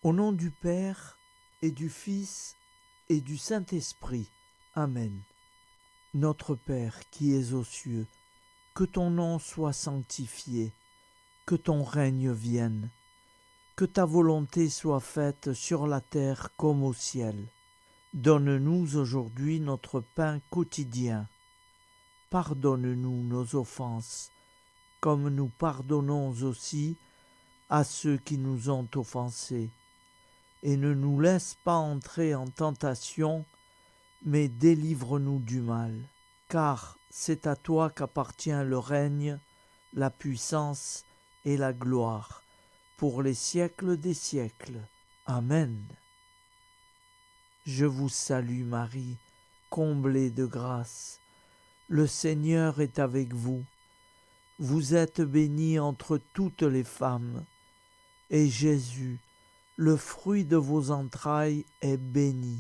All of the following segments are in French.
Au nom du Père, et du Fils, et du Saint-Esprit. Amen. Notre Père qui es aux cieux, que ton nom soit sanctifié, que ton règne vienne, que ta volonté soit faite sur la terre comme au ciel. Donne-nous aujourd'hui notre pain quotidien. Pardonne-nous nos offenses, comme nous pardonnons aussi à ceux qui nous ont offensés. Et ne nous laisse pas entrer en tentation, mais délivre-nous du mal. Car c'est à toi qu'appartient le règne, la puissance et la gloire, pour les siècles des siècles. Amen. Je vous salue Marie, comblée de grâce. Le Seigneur est avec vous. Vous êtes bénie entre toutes les femmes, et Jésus, le fruit de vos entrailles, est béni.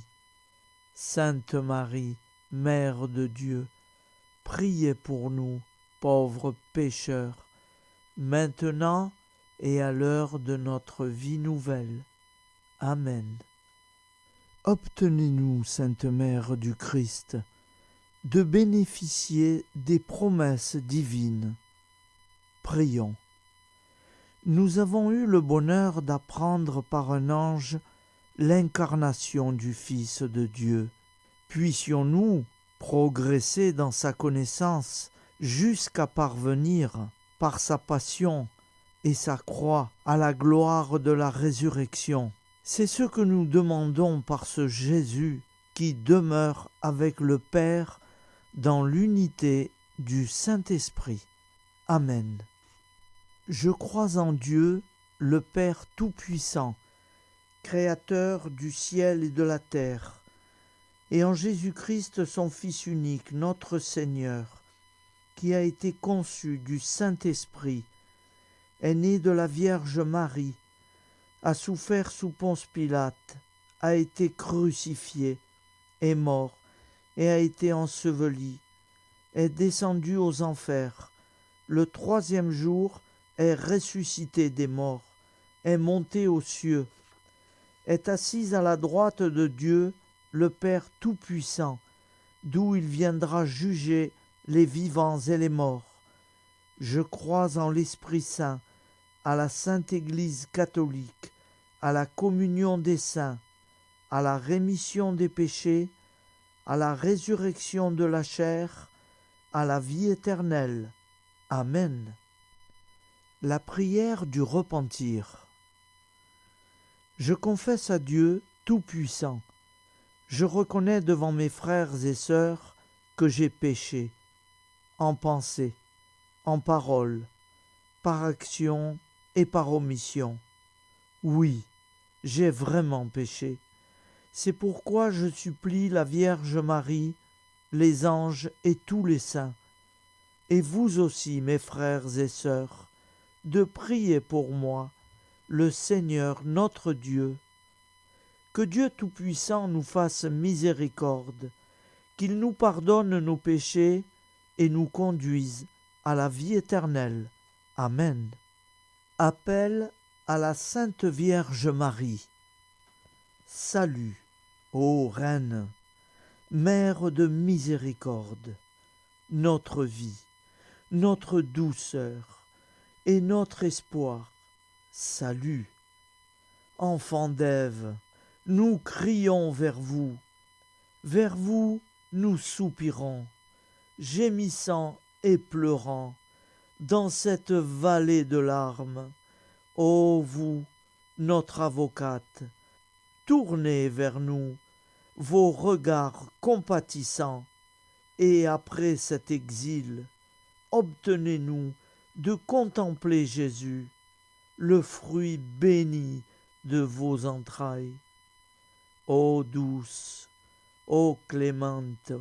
Sainte Marie, Mère de Dieu, priez pour nous, pauvres pécheurs, maintenant et à l'heure de notre vie nouvelle. Amen. Obtenez-nous, Sainte Mère du Christ, de bénéficier des promesses divines. Prions. Nous avons eu le bonheur d'apprendre par un ange l'incarnation du Fils de Dieu. Puissions-nous progresser dans sa connaissance jusqu'à parvenir, par sa passion et sa croix, à la gloire de la résurrection. C'est ce que nous demandons par ce Jésus qui demeure avec le Père dans l'unité du Saint-Esprit. Amen. Je crois en Dieu, le Père Tout-Puissant, Créateur du ciel et de la terre, et en Jésus-Christ, son Fils unique, notre Seigneur, qui a été conçu du Saint-Esprit, est né de la Vierge Marie, a souffert sous Ponce Pilate, a été crucifié, est mort et a été enseveli, est descendu aux enfers, le troisième jour est ressuscité des morts, est monté aux cieux, est assis à la droite de Dieu, le Père Tout-Puissant, d'où il viendra juger les vivants et les morts. Je crois en l'Esprit Saint, à la Sainte Église catholique, à la communion des saints, à la rémission des péchés, à la résurrection de la chair, à la vie éternelle. Amen. La prière du repentir. Je confesse à Dieu Tout-Puissant. Je reconnais devant mes frères et sœurs que j'ai péché, en pensée, en parole, par action et par omission. Oui, j'ai vraiment péché. C'est pourquoi je supplie la Vierge Marie, les anges et tous les saints, et vous aussi, mes frères et sœurs, de prier pour moi, le Seigneur notre Dieu. Que Dieu Tout-Puissant nous fasse miséricorde, qu'il nous pardonne nos péchés et nous conduise à la vie éternelle. Amen. Appel à la Sainte Vierge Marie. Salut, ô Reine, Mère de miséricorde, notre vie, notre douceur et notre espoir. Salut, enfants d'Ève, nous crions vers vous nous soupirons, gémissant et pleurant, dans cette vallée de larmes. Ô vous, notre avocate, tournez vers nous vos regards compatissants, et après cet exil, obtenez-nous de contempler Jésus, le fruit béni de vos entrailles. Ô douce, ô clémente,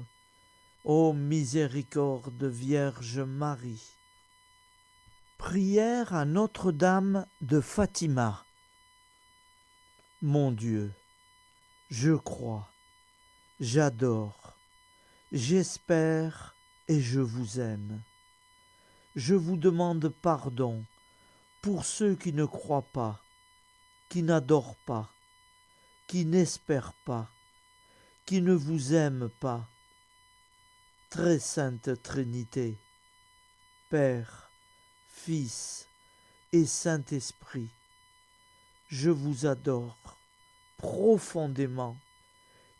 ô miséricorde Vierge Marie. Prière à Notre-Dame de Fatima. Mon Dieu, je crois, j'adore, j'espère et je vous aime. Je vous demande pardon pour ceux qui ne croient pas, qui n'adore pas, qui n'espère pas, qui ne vous aime pas. Très sainte Trinité, Père, Fils et Saint-Esprit, je vous adore profondément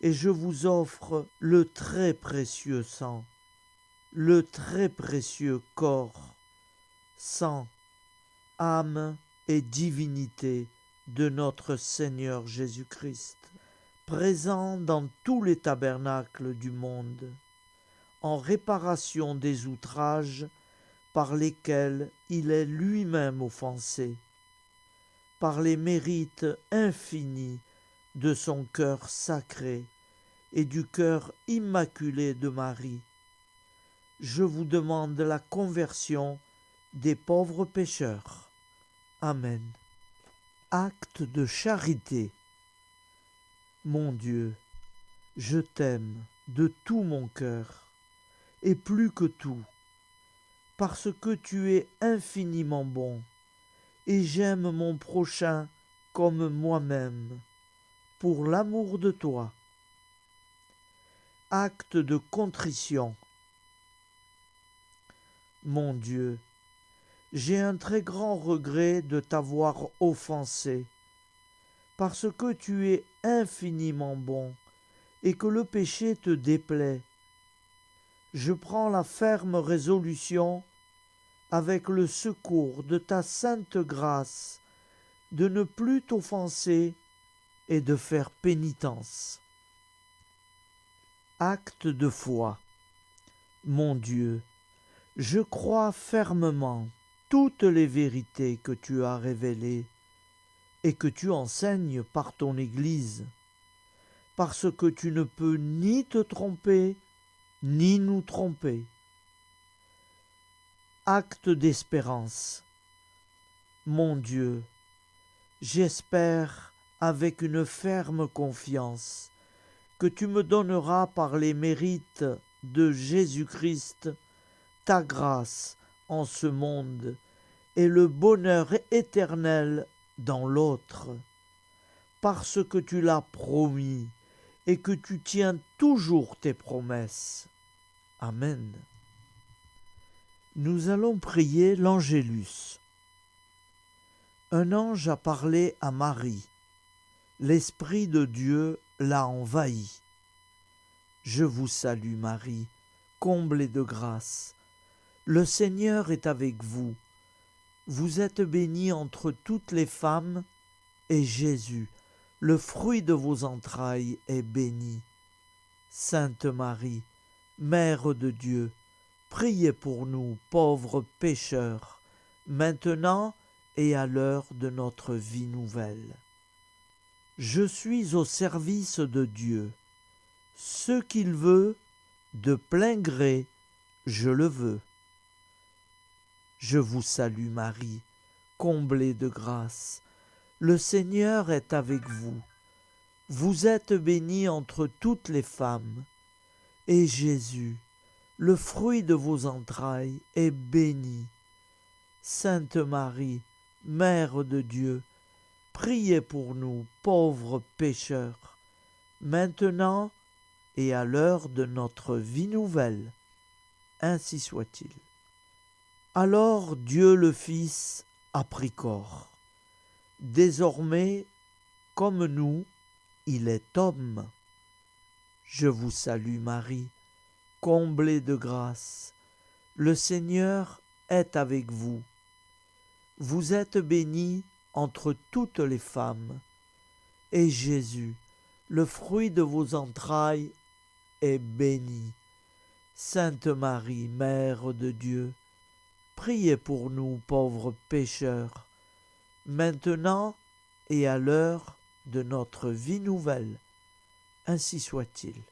et je vous offre le très précieux sang, le très précieux corps, sang, âme et divinité de notre Seigneur Jésus-Christ, présent dans tous les tabernacles du monde, en réparation des outrages par lesquels il est lui-même offensé, par les mérites infinis de son cœur sacré et du cœur immaculé de Marie. Je vous demande la conversion des pauvres pécheurs. Amen. Acte de charité. Mon Dieu, je t'aime de tout mon cœur, et plus que tout, parce que tu es infiniment bon, et j'aime mon prochain comme moi-même, pour l'amour de toi. Acte de contrition. Mon Dieu, j'ai un très grand regret de t'avoir offensé, parce que tu es infiniment bon et que le péché te déplaît. Je prends la ferme résolution, avec le secours de ta sainte grâce, de ne plus t'offenser et de faire pénitence. Acte de foi. Mon Dieu, je crois fermement toutes les vérités que tu as révélées et que tu enseignes par ton Église, parce que tu ne peux ni te tromper, ni nous tromper. Acte d'espérance. Mon Dieu, j'espère avec une ferme confiance que tu me donneras par les mérites de Jésus-Christ ta grâce en ce monde et le bonheur éternel dans l'autre, parce que tu l'as promis et que tu tiens toujours tes promesses. Amen. Nous allons prier l'Angélus. Un ange a parlé à Marie. L'Esprit de Dieu l'a envahi. Je vous salue Marie, comblée de grâce. Le Seigneur est avec vous. Vous êtes bénie entre toutes les femmes, et Jésus, le fruit de vos entrailles, est béni. Sainte Marie, Mère de Dieu, priez pour nous, pauvres pécheurs, maintenant et à l'heure de notre vie nouvelle. Je suis au service de Dieu. Ce qu'il veut, de plein gré, je le veux. Je vous salue Marie, comblée de grâce. Le Seigneur est avec vous. Vous êtes bénie entre toutes les femmes, et Jésus, le fruit de vos entrailles, est béni. Sainte Marie, Mère de Dieu, priez pour nous, pauvres pécheurs, maintenant et à l'heure de notre vie nouvelle. Ainsi soit-il. Alors Dieu le Fils a pris corps. Désormais, comme nous, il est homme. Je vous salue Marie, comblée de grâce. Le Seigneur est avec vous. Vous êtes bénie entre toutes les femmes, et Jésus, le fruit de vos entrailles, est béni. Sainte Marie, Mère de Dieu, priez pour nous pauvres pécheurs, maintenant et à l'heure de notre vie nouvelle. Ainsi soit-il.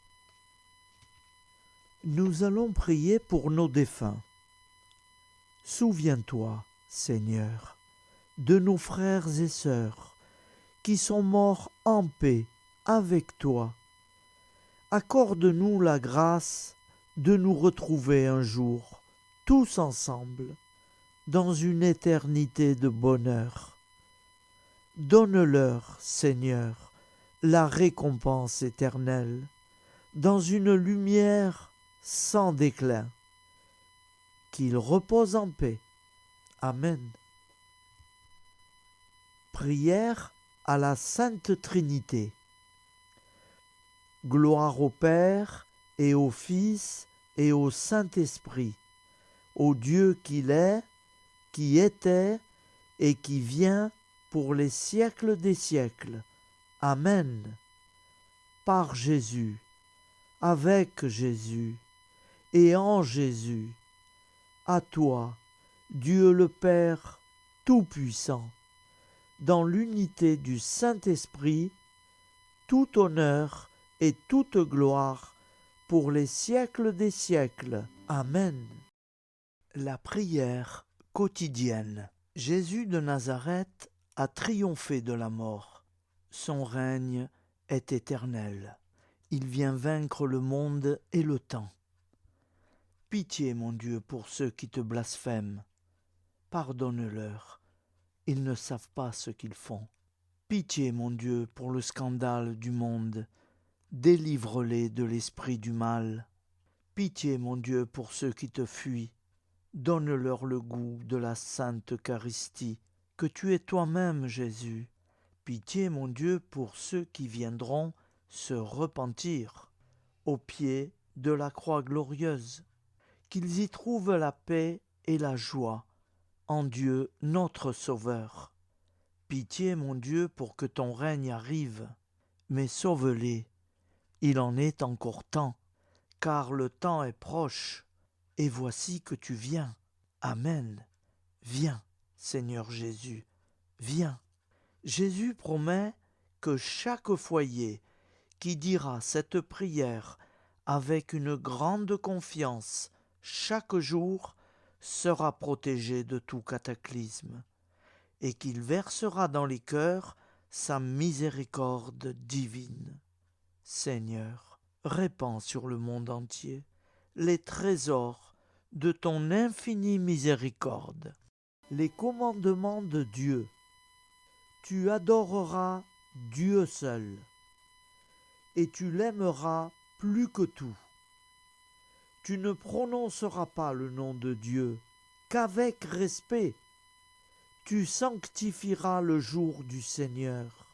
Nous allons prier pour nos défunts. Souviens-toi, Seigneur, de nos frères et sœurs qui sont morts en paix avec toi. Accorde-nous la grâce de nous retrouver un jour, tous ensemble, dans une éternité de bonheur. Donne-leur, Seigneur, la récompense éternelle, dans une lumière sans déclin. Qu'ils reposent en paix. Amen. Prière à la Sainte Trinité. Gloire au Père et au Fils et au Saint-Esprit, au Dieu qu'il est, qui était et qui vient pour les siècles des siècles. Amen. Par Jésus, avec Jésus et en Jésus, à toi, Dieu le Père Tout-Puissant, dans l'unité du Saint-Esprit, tout honneur et toute gloire pour les siècles des siècles. Amen. La prière quotidienne. Jésus de Nazareth a triomphé de la mort. Son règne est éternel. Il vient vaincre le monde et le temps. Pitié, mon Dieu, pour ceux qui te blasphèment. Pardonne-leur. Ils ne savent pas ce qu'ils font. Pitié, mon Dieu, pour le scandale du monde. Délivre-les de l'esprit du mal. Pitié, mon Dieu, pour ceux qui te fuient. Donne-leur le goût de la sainte Eucharistie, que tu es toi-même, Jésus. Pitié, mon Dieu, pour ceux qui viendront se repentir au pied de la croix glorieuse, qu'ils y trouvent la paix et la joie en Dieu notre Sauveur. Pitié, mon Dieu, pour que ton règne arrive, mais sauve-les. Il en est encore temps, car le temps est proche, et voici que tu viens. Amen. Viens, Seigneur Jésus, viens. Jésus promet que chaque foyer qui dira cette prière avec une grande confiance chaque jour sera protégé de tout cataclysme, et qu'il versera dans les cœurs sa miséricorde divine. Seigneur, répands sur le monde entier les trésors de ton infinie miséricorde. Les commandements de Dieu. Tu adoreras Dieu seul, et tu l'aimeras plus que tout. Tu ne prononceras pas le nom de Dieu qu'avec respect. Tu sanctifieras le jour du Seigneur.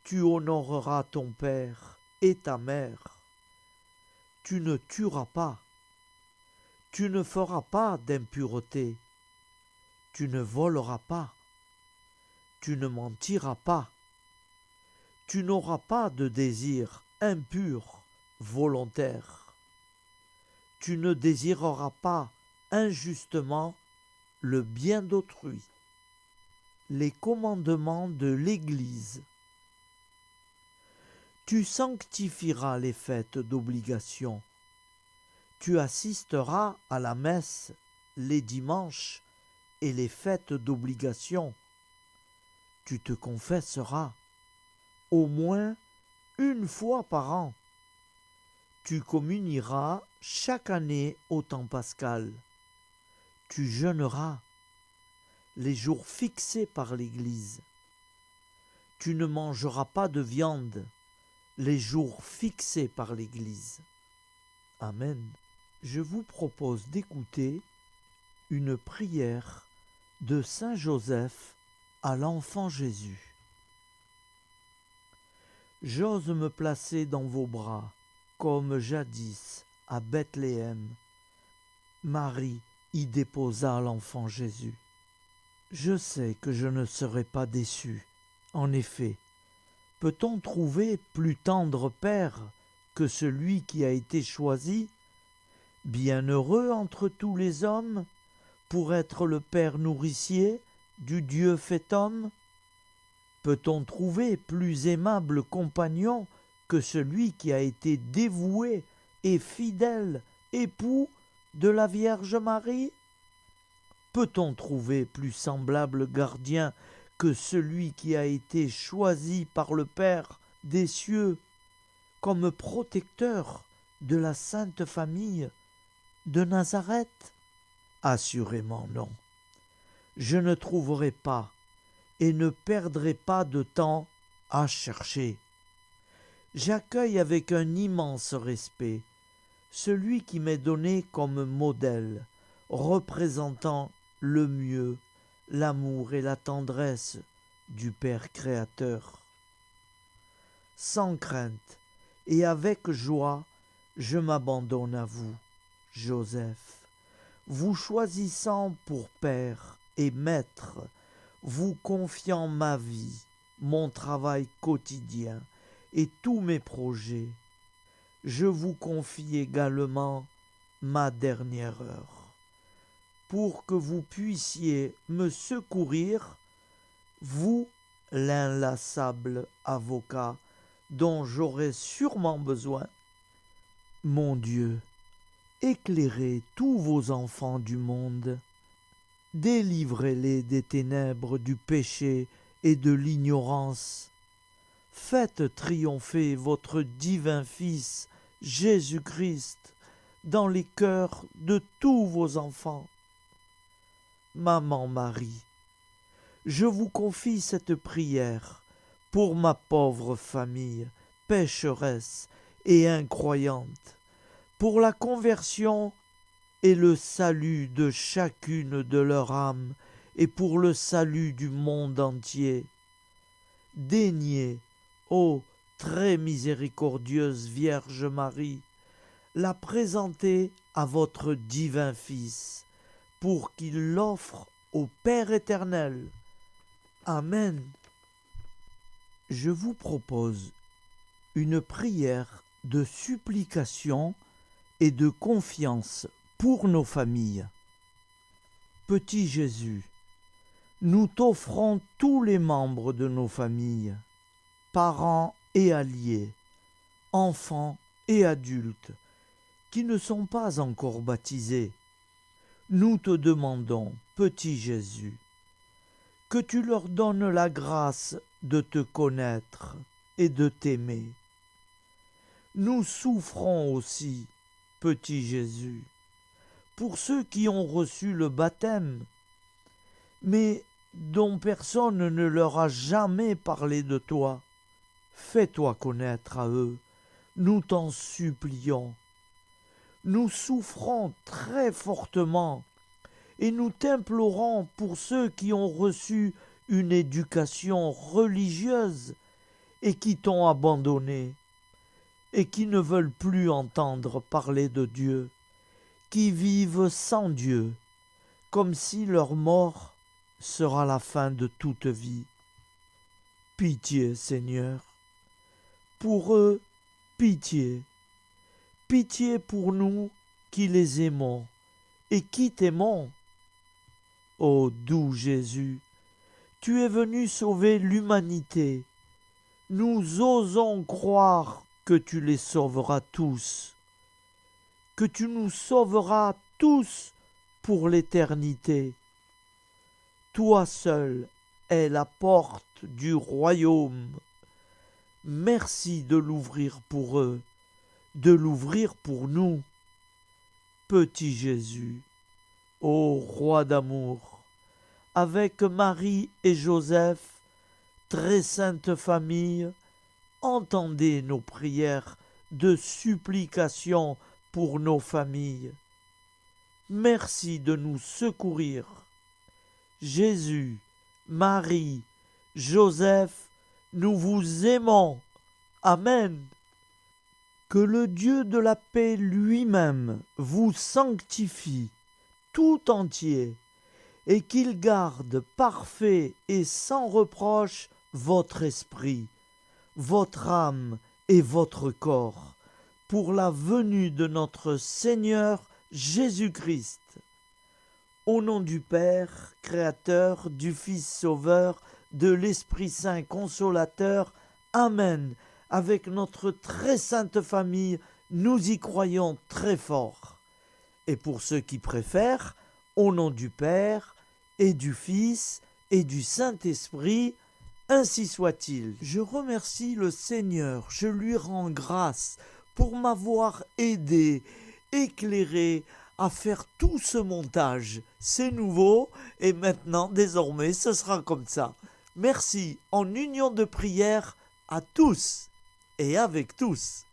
Tu honoreras ton père et ta mère. Tu ne tueras pas. Tu ne feras pas d'impureté. Tu ne voleras pas. Tu ne mentiras pas. Tu n'auras pas de désir impur, volontaire. Tu ne désireras pas injustement le bien d'autrui. Les commandements de l'Église. Tu sanctifieras les fêtes d'obligation. Tu assisteras à la messe les dimanches et les fêtes d'obligation. Tu te confesseras au moins une fois par an. Tu communieras chaque année au temps pascal. Tu jeûneras les jours fixés par l'Église. Tu ne mangeras pas de viande les jours fixés par l'Église. Amen. Je vous propose d'écouter une prière de Saint Joseph à l'enfant Jésus. J'ose me placer dans vos bras, comme jadis à Bethléem. Marie y déposa l'enfant Jésus. Je sais que je ne serai pas déçu. En effet, peut-on trouver plus tendre père que celui qui a été choisi, bienheureux entre tous les hommes, pour être le père nourricier du Dieu fait homme? Peut-on trouver plus aimable compagnon que celui qui a été dévoué et fidèle époux de la Vierge Marie? Peut-on trouver plus semblable gardien que celui qui a été choisi par le Père des cieux comme protecteur de la Sainte Famille de Nazareth? Assurément non. Je ne trouverai pas et ne perdrai pas de temps à chercher. J'accueille avec un immense respect celui qui m'est donné comme modèle, représentant le mieux l'amour et la tendresse du Père créateur. Sans crainte et avec joie, je m'abandonne à vous, Joseph, vous choisissant pour Père et Maître, vous confiant ma vie, mon travail quotidien et tous mes projets. Je vous confie également ma dernière heure, pour que vous puissiez me secourir, vous, l'inlassable avocat dont j'aurai sûrement besoin. Mon Dieu, éclairez tous vos enfants du monde, délivrez-les des ténèbres du péché et de l'ignorance. Faites triompher votre divin Fils, Jésus-Christ, dans les cœurs de tous vos enfants. Maman Marie, je vous confie cette prière pour ma pauvre famille, pécheresse et incroyante, pour la conversion et le salut de chacune de leurs âmes et pour le salut du monde entier. Daignez, ô très miséricordieuse Vierge Marie, la présenter à votre divin Fils, pour qu'il l'offre au Père éternel. Amen. Je vous propose une prière de supplication et de confiance pour nos familles. Petit Jésus, nous t'offrons tous les membres de nos familles, parents et alliés, enfants et adultes, qui ne sont pas encore baptisés. Nous te demandons, petit Jésus, que tu leur donnes la grâce de te connaître et de t'aimer. Nous souffrons aussi, petit Jésus, pour ceux qui ont reçu le baptême, mais dont personne ne leur a jamais parlé de toi. Fais-toi connaître à eux, nous t'en supplions. Nous souffrons très fortement et nous t'implorons pour ceux qui ont reçu une éducation religieuse et qui t'ont abandonné et qui ne veulent plus entendre parler de Dieu, qui vivent sans Dieu, comme si leur mort sera la fin de toute vie. Pitié, Seigneur, pour eux, pitié. Pitié pour nous qui les aimons et qui t'aimons. Ô doux Jésus, tu es venu sauver l'humanité. Nous osons croire que tu les sauveras tous, que tu nous sauveras tous pour l'éternité. Toi seul es la porte du royaume. Merci de l'ouvrir pour eux, de l'ouvrir pour nous. Petit Jésus, ô roi d'amour, avec Marie et Joseph, très sainte famille, entendez nos prières de supplication pour nos familles. Merci de nous secourir. Jésus, Marie, Joseph, nous vous aimons. Amen. Que le Dieu de la paix lui-même vous sanctifie tout entier et qu'il garde parfait et sans reproche votre esprit, votre âme et votre corps, pour la venue de notre Seigneur Jésus-Christ. Au nom du Père, Créateur, du Fils Sauveur, de l'Esprit Saint Consolateur, Amen. Avec notre très sainte famille, nous y croyons très fort. Et pour ceux qui préfèrent, au nom du Père, et du Fils, et du Saint-Esprit, ainsi soit-il. Je remercie le Seigneur, je lui rends grâce pour m'avoir aidé, éclairé à faire tout ce montage. C'est nouveau et maintenant, désormais, ce sera comme ça. Merci en union de prière à tous et avec tous.